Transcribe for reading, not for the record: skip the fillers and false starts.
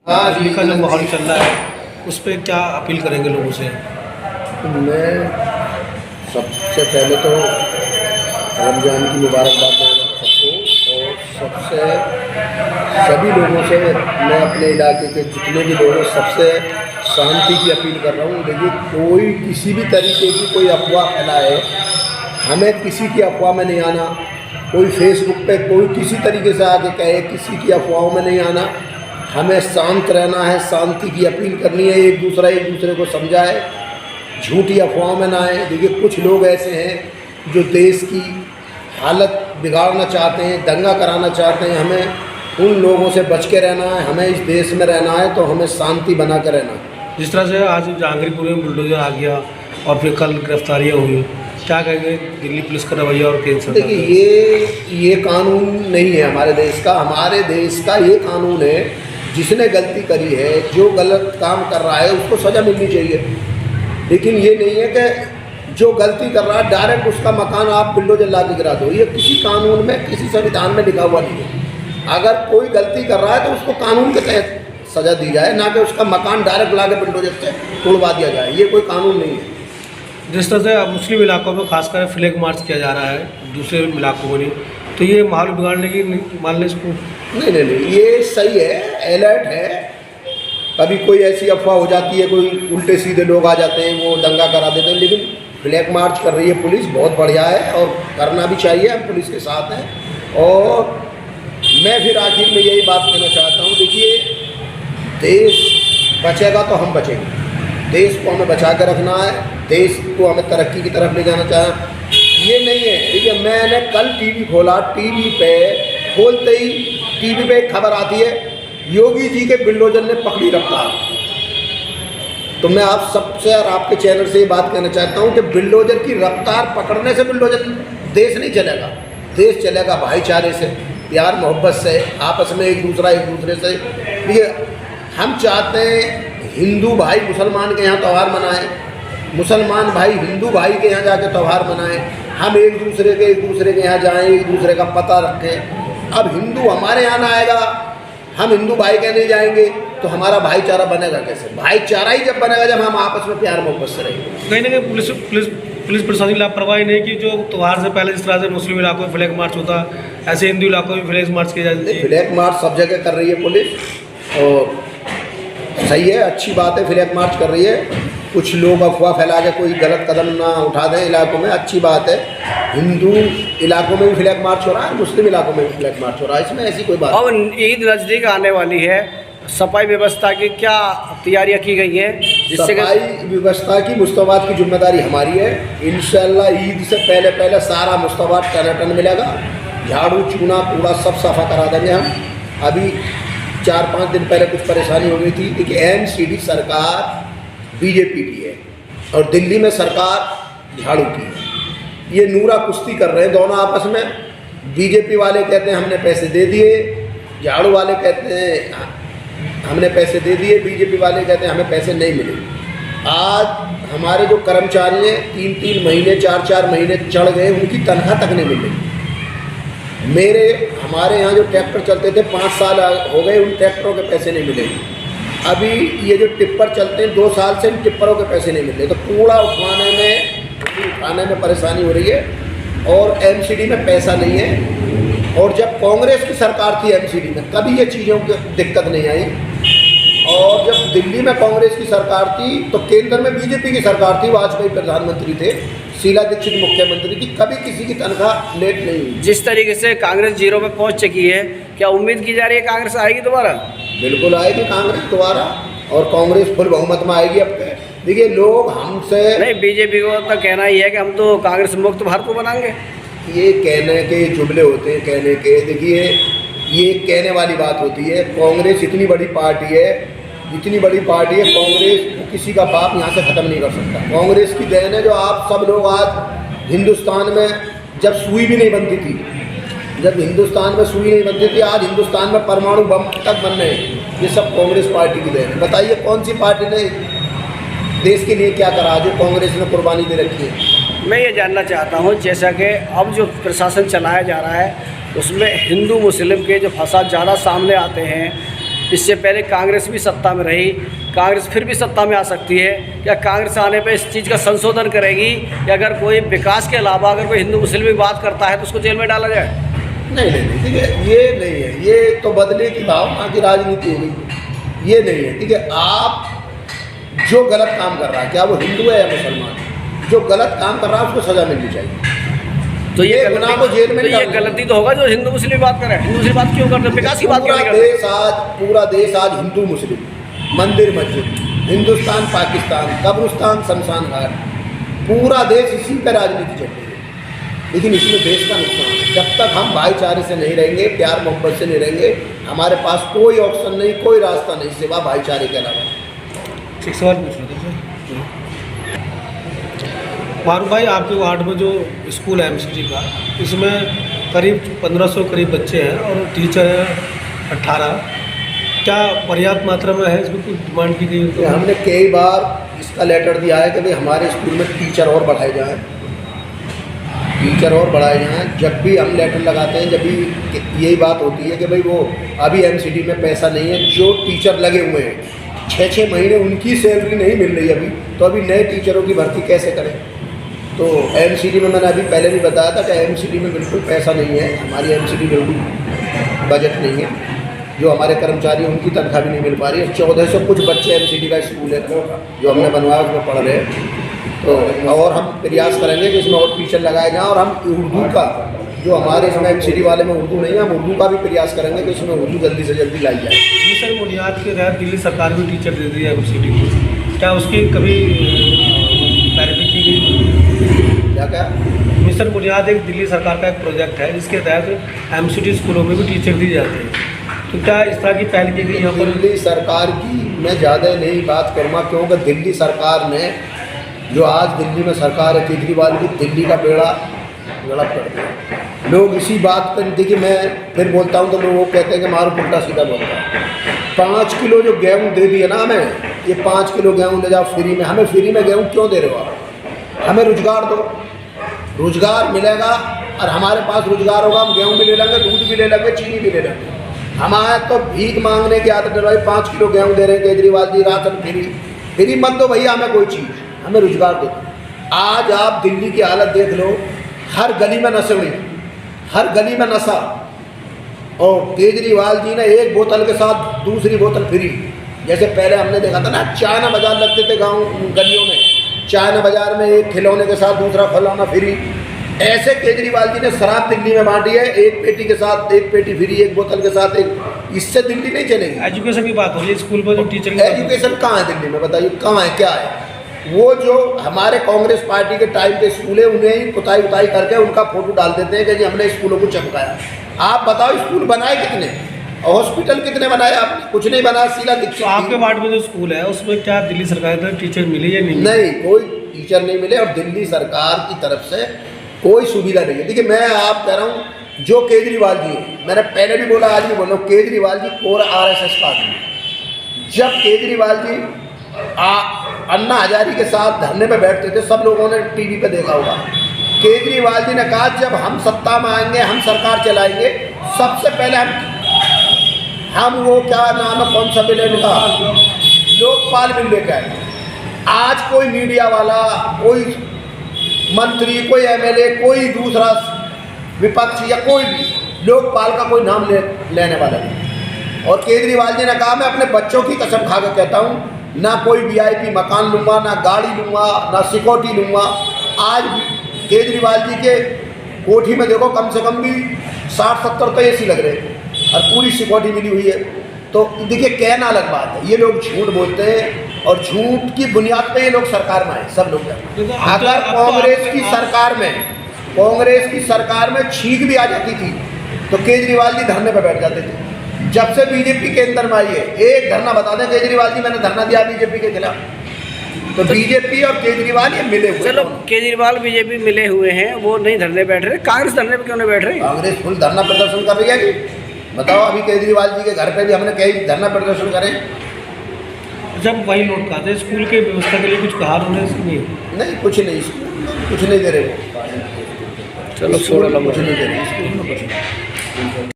दिल्ली का जो माहौल चल रहा है उस पर क्या अपील करेंगे लोगों से? मैं सबसे पहले तो रमज़ान की मुबारकबाद दे रहा हूँ सबको, और सबसे सभी लोगों से मैं अपने इलाके के जितने भी लोग हैं सबसे शांति की अपील कर रहा हूँ। देखिए, कोई किसी भी तरीके की कोई अफवाह फैलाए, हमें किसी की अफवाह में नहीं आना। कोई फेसबुक पे कोई किसी तरीके से आके कहे, किसी की अफवाहों में नहीं आना। हमें शांत रहना है, शांति की अपील करनी है, एक दूसरे को समझाए, झूठी अफवाहों में ना आए। देखिए, कुछ लोग ऐसे हैं जो देश की हालत बिगाड़ना चाहते हैं, दंगा कराना चाहते हैं। हमें उन लोगों से बच के रहना है, हमें इस देश में रहना है तो हमें शांति बना कर रहना है। जिस तरह से आज जहांगीरपुर में बुलडोजर आ गया और फिर कल गिरफ्तारियाँ हुई, क्या कहेंगे दिल्ली पुलिस का रवैया और केंद्र सरकार? देखिए, ये कानून नहीं है हमारे देश का। हमारे देश का ये कानून है, जिसने गलती करी है, जो गलत काम कर रहा है उसको सज़ा मिलनी चाहिए। लेकिन ये नहीं है कि जो गलती कर रहा है डायरेक्ट उसका मकान आप बुलडोजर ला के गिरा दो। ये किसी कानून में, किसी संविधान में लिखा हुआ नहीं है। अगर कोई गलती कर रहा है तो उसको कानून के तहत सज़ा दी जाए, ना कि उसका मकान डायरेक्ट ला के बुलडोजर से तोड़वा दिया जाए। ये कोई कानून नहीं है। जिस तरह से मुस्लिम इलाकों में खासकर फ्लैग मार्च किया जा रहा है, दूसरे इलाकों में नहीं, तो ये माहौल बिगाड़ने की मान लें इसको? नहीं, ये सही है, अलर्ट है। कभी कोई ऐसी अफवाह हो जाती है, कोई उल्टे सीधे लोग आ जाते हैं, वो दंगा करा देते हैं। लेकिन फ्लैग मार्च कर रही है पुलिस, बहुत बढ़िया है और करना भी चाहिए, हम पुलिस के साथ हैं। और मैं फिर आखिर में यही बात कहना चाहता हूँ, देखिए, देश बचेगा तो हम बचेंगे। देश को हमें बचा कर रखना है, देश को हमें तरक्की की तरफ ले जाना चाहें। ये नहीं है। देखिए, मैंने कल टीवी खोला, टीवी पे खोलते ही टीवी पे एक खबर आती है, योगी जी के बुलडोजर ने पकड़ी रफ्तार। तो मैं आप सबसे और आपके चैनल से ये बात कहना चाहता हूँ कि बुलडोजर की रफ्तार पकड़ने से बुलडोजर देश नहीं चलेगा। देश चलेगा भाईचारे से, प्यार मोहब्बत से, आपस में एक दूसरे से। देखिए, हम चाहते हैं हिंदू भाई मुसलमान के यहाँ त्यौहार मनाएं, मुसलमान भाई हिंदू भाई के यहाँ जाके त्यौहार मनाएं। हम एक दूसरे के यहाँ जाएं, एक दूसरे का पता रखें। अब हिंदू हमारे यहाँ ना आएगा, हम हिंदू भाई के नहीं जाएंगे तो हमारा भाईचारा बनेगा कैसे? भाईचारा ही जब बनेगा जब हम आपस में प्यार मोहब्बत से रहेंगे। कहीं ना कहीं पुलिस प्रशासन की लापरवाही नहीं कि जो त्यौहार से पहले जिस तरह से मुस्लिम इलाकों में फ्लैग मार्च होता है, ऐसे हिंदू इलाकों में फ्लैग मार्च किया जाता है। फ्लैग मार्च सब जगह कर रही है पुलिस, और सही है, अच्छी बात है, फ्लैग मार्च कर रही है। कुछ लोग अफवाह फैला के कोई गलत कदम ना उठा दें इलाकों में, अच्छी बात है। हिंदू इलाकों में भी फ्लैग मार्च हो रहा है, मुस्लिम इलाकों में भी फ्लैग मार्च हो रहा है, इसमें ऐसी कोई बात। अब ईद नज़दीक आने वाली है, सफाई व्यवस्था की क्या तैयारियां की गई हैं? जिससे सफाई व्यवस्था की मुस्तवाद की जिम्मेदारी हमारी है। इंशाल्लाह ईद से पहले सारा मुस्तवाद टनाटन मिलेगा। झाड़ू चूना कूड़ा सब सफा करा देंगे हम। अभी 4-5 दिन पहले कुछ परेशानी हो गई थी। देखिए, एमसीडी सरकार बीजेपी की है और दिल्ली में सरकार झाड़ू की है। ये नूरा कुश्ती कर रहे हैं दोनों आपस में। बीजेपी वाले कहते हैं हमने पैसे दे दिए, झाड़ू वाले कहते हैं हमने पैसे दे दिए, बीजेपी वाले कहते हैं हमें पैसे नहीं मिले। आज हमारे जो कर्मचारी हैं 3-3 महीने 4-4 महीने चढ़ गए, उनकी तनख्वाह तक नहीं मिल रही। हमारे यहाँ जो ट्रैक्टर चलते थे 5 साल हो गए, उन ट्रैक्टरों के पैसे नहीं मिले। अभी ये जो टिप्पर चलते हैं 2 साल से, इन टिप्परों के पैसे नहीं मिल रहे। तो कूड़ा उठाने में परेशानी हो रही है और एमसीडी में पैसा नहीं है। और जब कांग्रेस की सरकार थी एमसीडी में, कभी ये चीज़ों की दिक्कत नहीं आई। और जब दिल्ली में कांग्रेस की सरकार थी तो केंद्र में बीजेपी की सरकार थी, वाजपेयी प्रधानमंत्री थे, शीला दीक्षित मुख्यमंत्री थी, कभी किसी की तनख्वाह लेट नहीं हुई। जिस तरीके से कांग्रेस जीरो में पहुंच चुकी है, क्या उम्मीद की जा रही है कांग्रेस आएगी दोबारा? बिल्कुल आएगी कांग्रेस दोबारा, और कांग्रेस फुल बहुमत में आएगी। अब देखिए, लोग हमसे नहीं, बीजेपी को तो कहना ही है कि हम तो कांग्रेस मुक्त भारत को बनाएंगे। ये कहने के जुमले होते हैं, कहने के। देखिए, ये कहने वाली बात होती है। कांग्रेस इतनी बड़ी पार्टी है, कांग्रेस को किसी का बाप यहाँ से ख़त्म नहीं कर सकता। कांग्रेस की देन है जो आप सब लोग आज हिंदुस्तान में, जब सुई भी नहीं बनती थी, आज हिंदुस्तान में परमाणु बम तक बन रहे हैं, ये सब कांग्रेस पार्टी की देन है। बताइए कौन सी पार्टी ने देश के लिए क्या करा जो कांग्रेस ने कुर्बानी दे रखी है? मैं ये जानना चाहता हूँ, जैसा कि अब जो प्रशासन चलाया जा रहा है उसमें हिंदू मुस्लिम के जो फसाद ज़्यादा सामने आते हैं, इससे पहले कांग्रेस भी सत्ता में रही, कांग्रेस फिर भी सत्ता में आ सकती है। क्या कांग्रेस आने पे इस चीज़ का संशोधन करेगी, या अगर कोई विकास के अलावा अगर कोई हिंदू मुस्लिम की बात करता है तो उसको जेल में डाला जाए? नहीं, ठीक है, ये नहीं है, ये तो बदले की भावना की राजनीति हो गई, ये नहीं है। ठीक है, आप जो गलत काम कर रहा है, क्या वो हिंदू है या मुसलमान, जो गलत काम कर रहा है उसको सजा मिलनी चाहिए। तो ये गुनाह को जेल में तो ये गलती तो होगा जो हिंदू मुस्लिम बात करे। हिंदू मुस्लिम बात क्यों करते हैं? विकास की बात क्यों नहीं करते? पूरा देश आज हिंदू मुस्लिम, मंदिर मस्जिद, हिंदुस्तान पाकिस्तान, कब्रिस्तान शमशान घाट, पूरा देश इसी पर राजनीति चल रही है। लेकिन इसमें देश का नुकसान है। जब तक हम भाईचारे से नहीं रहेंगे, प्यार मोहब्बत से नहीं रहेंगे, हमारे पास कोई ऑप्शन नहीं, कोई रास्ता नहीं सिवा भाईचारे के अलावा। एक सवाल पूछ रहे थे मारूफ भाई, आपके वार्ड में जो स्कूल है एमसीटी का, इसमें करीब 1500 करीब बच्चे हैं और टीचर हैं 18। क्या पर्याप्त मात्रा में है? इसमें कुछ डिमांड की गई? तो हमने कई बार इसका लेटर दिया है कि भाई हमारे स्कूल में टीचर और बढ़ाए जाएँ, टीचर और बढ़ाए जाएँ। जब भी हम लेटर लगाते हैं, जब भी यही बात होती है कि भाई वो अभी एमसीटी में पैसा नहीं है, जो टीचर लगे हुए हैं 6-6 महीने उनकी सैलरी नहीं मिल रही अभी, तो अभी नए टीचरों की भर्ती कैसे करें? तो एमसीडी में मैंने अभी पहले भी बताया था कि एमसीडी में बिल्कुल पैसा नहीं है, हमारी एमसीडी बिल्कुल बजट नहीं है। जो हमारे कर्मचारी उनकी तनख्वाह भी नहीं मिल पा रही है। 1400 कुछ बच्चे एमसीडी का स्कूल है जो हमने बनवाया, उसमें पढ़ रहे हैं। तो और हम प्रयास करेंगे कि इसमें और टीचर लगाए जाएँ, और हम उर्दू का, जो हमारे इसमें एमसीडी वाले में उर्दू नहीं है, हम उर्दू का भी प्रयास करेंगे कि इसमें उर्दू जल्दी से जल्दी लाई जाए। सर, बुनियाद के तहत दिल्ली सरकार भी टीचर दे दी है एमसीडी को, क्या उसकी कभी पैरवी की गई? क्या मिशन बुनियाद एक दिल्ली सरकार का एक प्रोजेक्ट है जिसके तहत एमसीडी स्कूलों में भी टीचर दी जाती है, तो क्या इस तरह की पहल की गई यहाँ पर? दिल्ली सरकार की मैं ज़्यादा नहीं बात करूँगा, क्योंकि दिल्ली सरकार ने, जो आज दिल्ली में सरकार है केजरीवाल की, दिल्ली का बेड़ा गलत कर दिया। लोग इसी बात पर, देखिए मैं फिर बोलता हूँ तो लोग वो कहते हैं कि मारो उल्टा सीधा बोलता है। 5 किलो जो गेहूँ दे दिए ना हमें, ये 5 किलो गेहूँ ले जाओ फ्री में। हमें फ्री में गेहूँ क्यों दे रहे हो आप? हमें रोजगार दो, रोजगार मिलेगा और हमारे पास रोजगार होगा, हम गेहूँ भी ले लेंगे, दूध भी ले लेंगे, चीनी भी ले लेंगे। हमारे तो भीख मांगने की आदत डलवाई। 5 किलो गेहूँ दे रहे हैं केजरीवाल जी, राशन फ्री मत दो भैया हमें कोई चीज़, हमें रोजगार दो। आज आप दिल्ली की हालत देख लो, हर गली में नशे हुई, हर गली में नशा, और केजरीवाल जी ने एक बोतल के साथ दूसरी बोतल फ्री। जैसे पहले हमने देखा था ना, चाइना बाजार लगते थे गाँव गलियों में, चाइना बाजार में एक खिलौने के साथ दूसरा खिलौना फ्री। ऐसे केजरीवाल जी ने शराब दिल्ली में बांटी है, एक पेटी के साथ एक पेटी फ्री, एक बोतल के साथ एक। इससे दिल्ली नहीं चलेगी। एजुकेशन की बात हो रही है, स्कूल पर जो टीचर, एजुकेशन कहाँ है दिल्ली में? बताइए कहाँ है, क्या है? वो जो हमारे कांग्रेस पार्टी के टाइम के स्कूल है, उन्हें ही पुताई उताई करके उनका फोटो डाल देते हैं कि जी हमने स्कूलों को चमकाया। आप बताओ स्कूल बनाए कितने, हॉस्पिटल कितने बनाए आपने? कुछ नहीं बनाया। शीला दीक्षित, तो आपके वार्ड में जो स्कूल है उसमें क्या दिल्ली सरकार की टीचर मिली या नहीं? नहीं, कोई टीचर नहीं मिले, और दिल्ली सरकार की तरफ से कोई सुविधा नहीं है। देखिए मैं आप कह रहा हूँ, जो केजरीवाल जी, मैंने पहले भी बोला, आज भी बोल रहा हूँ, केजरीवाल जी कोरा RSS का आदमी। जब केजरीवाल जी अन्ना हजारी के साथ धरने पे बैठते थे, सब लोगों ने टीवी पे देखा होगा। केजरीवाल जी ने कहा जब हम सत्ता में आएंगे, हम सरकार चलाएंगे, सबसे पहले हम वो क्या नाम है, कौन सा बिल है उनका, लोकपाल बिल लेकर आए। आज कोई मीडिया वाला, कोई मंत्री, कोई MLA, कोई दूसरा विपक्ष या कोई भी लोकपाल का कोई नाम लेने वाला नहीं। और केजरीवाल जी ने कहा मैं अपने बच्चों की कसम खा कर कहता हूँ, ना कोई VIP मकान लूँगा, ना गाड़ी लूँगा, ना सिक्योरिटी लूँगा। आज केजरीवाल जी के कोठी में देखो, कम से कम भी 60-70 तो AC लग रहे हैं और पूरी सिक्योरिटी मिली हुई है। तो देखिए कहना अलग बात है, ये लोग झूठ बोलते हैं और झूठ की बुनियाद पे ये लोग सरकार में आए, सब लोग। अगर कांग्रेस की सरकार में छींक भी आ जाती थी तो केजरीवाल जी धरने पर बैठ जाते थे। जब से बीजेपी के अंदर में आई है, एक धरना बता दें केजरीवाल जी मैंने धरना दिया बीजेपी के खिलाफ, तो बीजेपी और केजरीवाल ये मिले हुए। चलो केजरीवाल बीजेपी मिले हुए हैं, वो नहीं धरने बैठ रहे, कांग्रेस धरने पे क्यों नहीं बैठ रही? कांग्रेस फुल धरना प्रदर्शन कर रही है कि बताओ, अभी केजरीवाल जी के घर पे भी हमने कई धरना प्रदर्शन करे। जब वही लौट का थे, स्कूल के व्यवस्था के लिए कुछ कहा उन्होंने? नहीं, कुछ नहीं, कुछ नहीं दे रहे वो। चलो छोड़ो, कुछ नहीं दे रहे।